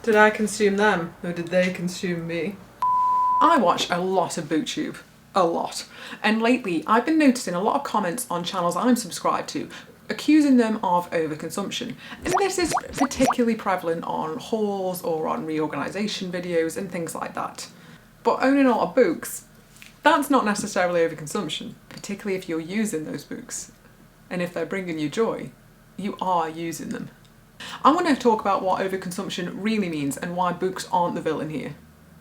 Did I consume them, or did they consume me? I watch a lot of Booktube. A lot. And lately, I've been noticing a lot of comments on channels I'm subscribed to, accusing them of overconsumption. And this is particularly prevalent on hauls or on reorganisation videos and things like that. But owning a lot of books, that's not necessarily overconsumption, particularly if you're using those books. And if they're bringing you joy, you are using them. I want to talk about what overconsumption really means and why books aren't the villain here.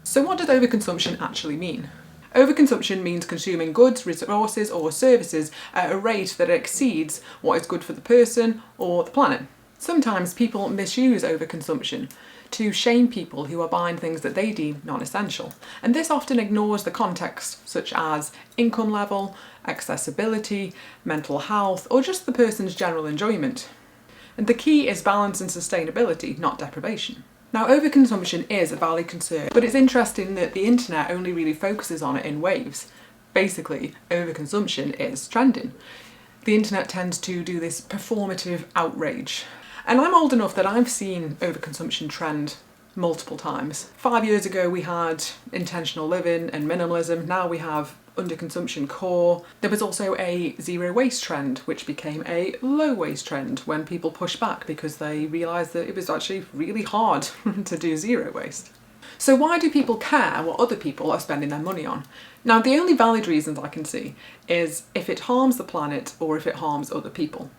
So what does overconsumption actually mean? Overconsumption means consuming goods, resources or services at a rate that exceeds what is good for the person or the planet. Sometimes people misuse overconsumption to shame people who are buying things that they deem non-essential. And this often ignores the context, such as income level, accessibility, mental health, or just the person's general enjoyment. And the key is balance and sustainability, not deprivation. Now, overconsumption is a valid concern, but it's interesting that the internet only really focuses on it in waves. Basically, overconsumption is trending. The internet tends to do this performative outrage. And I'm old enough that I've seen overconsumption trend multiple times. 5 years ago we had intentional living and minimalism, now we have underconsumption core. There was also a zero waste trend, which became a low waste trend when people pushed back because they realised that it was actually really hard to do zero waste. So why do people care what other people are spending their money on? Now, the only valid reasons I can see is if it harms the planet or if it harms other people,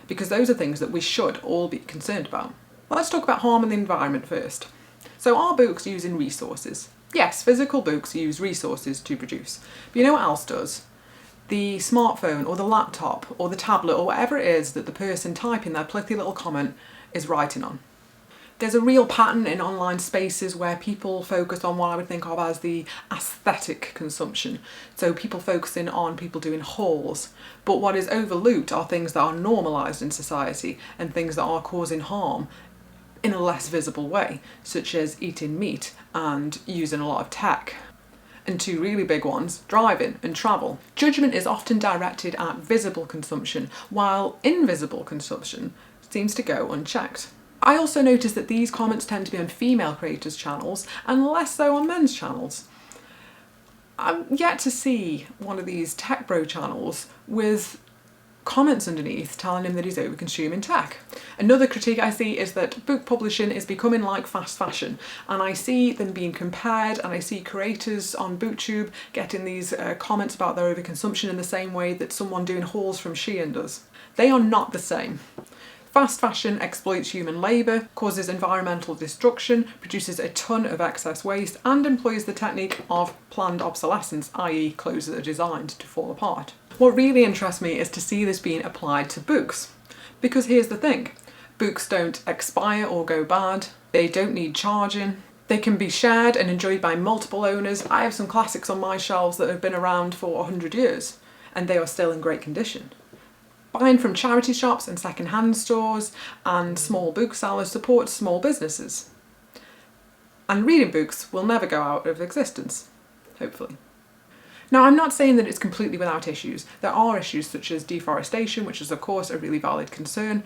because those are things that we should all be concerned about. Well, let's talk about harming the environment first. So are books using resources? Yes, physical books use resources to produce. But you know what else does? The smartphone or the laptop or the tablet or whatever it is that the person typing their pithy little comment is writing on. There's a real pattern in online spaces where people focus on what I would think of as the aesthetic consumption. So people focusing on people doing hauls. But what is overlooked are things that are normalised in society and things that are causing harm in a less visible way, such as eating meat and using a lot of tech. And two really big ones, driving and travel. Judgment is often directed at visible consumption, while invisible consumption seems to go unchecked. I also notice that these comments tend to be on female creators' channels and less so on men's channels. I'm yet to see one of these tech bro channels with comments underneath telling him that he's over-consuming tech. Another critique I see is that book publishing is becoming like fast fashion, and I see them being compared, and I see creators on Booktube getting these comments about their overconsumption in the same way that someone doing hauls from Shein does. They are not the same. Fast fashion exploits human labour, causes environmental destruction, produces a ton of excess waste, and employs the technique of planned obsolescence, i.e. clothes that are designed to fall apart. What really interests me is to see this being applied to books. Because here's the thing, books don't expire or go bad, they don't need charging, they can be shared and enjoyed by multiple owners. I have some classics on my shelves that have been around for 100 years, and they are still in great condition. Buying from charity shops and second-hand stores and small booksellers supports small businesses. And reading books will never go out of existence, hopefully. Now, I'm not saying that it's completely without issues. There are issues such as deforestation, which is of course a really valid concern.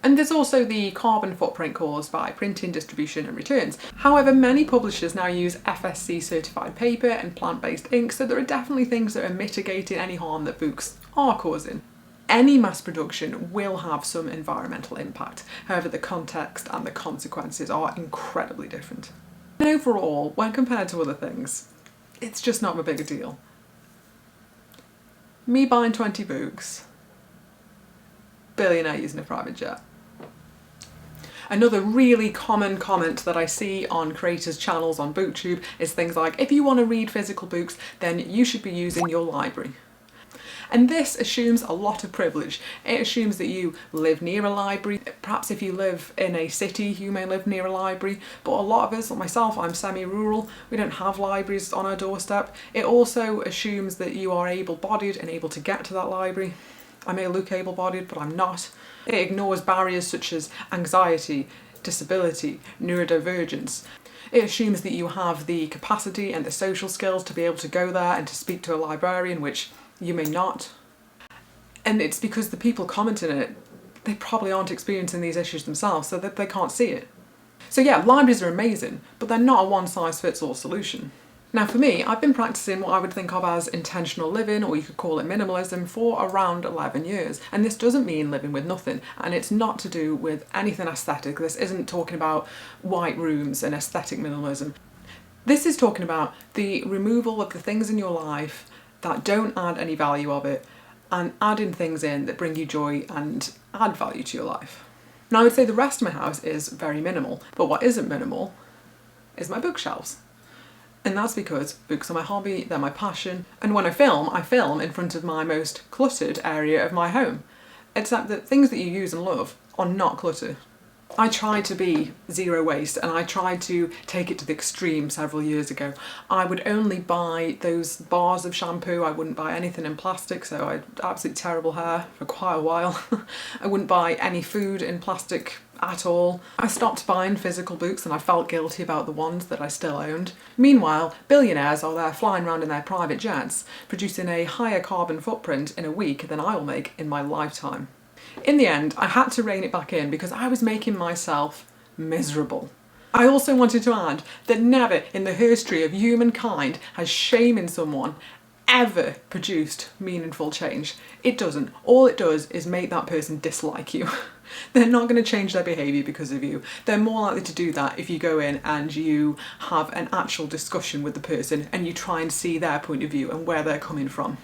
And there's also the carbon footprint caused by printing, distribution and returns. However, many publishers now use FSC certified paper and plant-based ink, so there are definitely things that are mitigating any harm that books are causing. Any mass production will have some environmental impact. However, the context and the consequences are incredibly different. And overall, when compared to other things, it's just not a big a deal. Me buying 20 books, billionaire using a private jet. Another really common comment that I see on creators' channels on Booktube is things like, if you want to read physical books, then you should be using your library. And this assumes a lot of privilege. It assumes that you live near a library. Perhaps if you live in a city, you may live near a library, but a lot of us, like myself, I'm semi-rural, we don't have libraries on our doorstep. It also assumes that you are able-bodied and able to get to that library. I may look able-bodied, but I'm not. It ignores barriers such as anxiety, disability, neurodivergence. It assumes that you have the capacity and the social skills to be able to go there and to speak to a librarian, which you may not. And it's because the people commenting it, they probably aren't experiencing these issues themselves, so that they can't see it. So yeah, libraries are amazing, but they're not a one-size-fits-all solution. Now for me, I've been practicing what I would think of as intentional living, or you could call it minimalism, for around 11 years. And this doesn't mean living with nothing, and it's not to do with anything aesthetic. This isn't talking about white rooms and aesthetic minimalism. This is talking about the removal of the things in your life that don't add any value of it, and adding things in that bring you joy and add value to your life. Now I would say the rest of my house is very minimal, but what isn't minimal is my bookshelves. And that's because books are my hobby, they're my passion, and when I film in front of my most cluttered area of my home. Except that things that you use and love are not cluttered. I tried to be zero waste, and I tried to take it to the extreme several years ago. I would only buy those bars of shampoo, I wouldn't buy anything in plastic, so I had absolutely terrible hair for quite a while. I wouldn't buy any food in plastic at all. I stopped buying physical books and I felt guilty about the ones that I still owned. Meanwhile, billionaires are there flying around in their private jets, producing a higher carbon footprint in a week than I will make in my lifetime. In the end, I had to rein it back in because I was making myself miserable. I also wanted to add that never in the history of humankind has shaming someone ever produced meaningful change. It doesn't. All it does is make that person dislike you. They're not going to change their behaviour because of you. They're more likely to do that if you go in and you have an actual discussion with the person and you try and see their point of view and where they're coming from.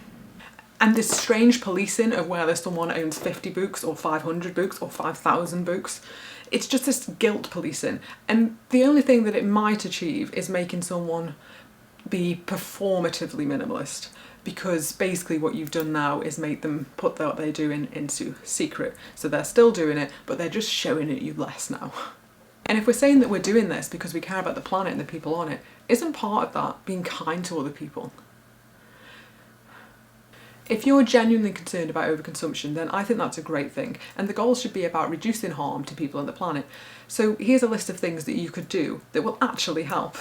And this strange policing of whether someone owns 50 books or 500 books or 5,000 books, it's just this guilt policing. And the only thing that it might achieve is making someone be performatively minimalist, because basically what you've done now is make them put what they're doing into secret. So they're still doing it, but they're just showing it you less now. And if we're saying that we're doing this because we care about the planet and the people on it, isn't part of that being kind to other people? If you're genuinely concerned about overconsumption, then I think that's a great thing, and the goal should be about reducing harm to people on the planet. So here's a list of things that you could do that will actually help.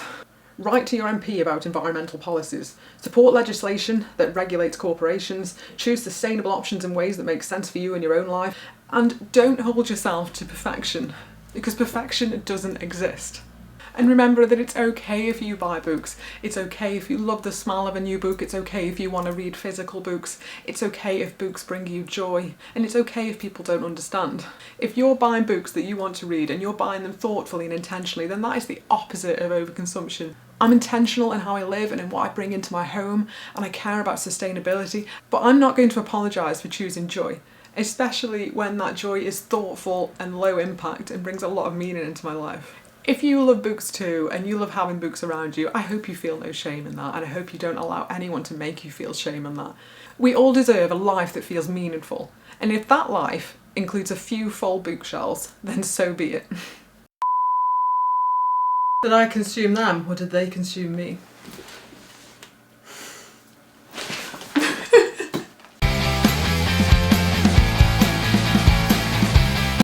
Write to your MP about environmental policies. Support legislation that regulates corporations. Choose sustainable options in ways that make sense for you in your own life. And don't hold yourself to perfection, because perfection doesn't exist. And remember that it's okay if you buy books. It's okay if you love the smell of a new book. It's okay if you want to read physical books. It's okay if books bring you joy. And it's okay if people don't understand. If you're buying books that you want to read and you're buying them thoughtfully and intentionally, then that is the opposite of overconsumption. I'm intentional in how I live and in what I bring into my home, and I care about sustainability, but I'm not going to apologise for choosing joy, especially when that joy is thoughtful and low impact and brings a lot of meaning into my life. If you love books too, and you love having books around you, I hope you feel no shame in that, and I hope you don't allow anyone to make you feel shame in that. We all deserve a life that feels meaningful, and if that life includes a few full bookshelves, then so be it. Did I consume them, or did they consume me?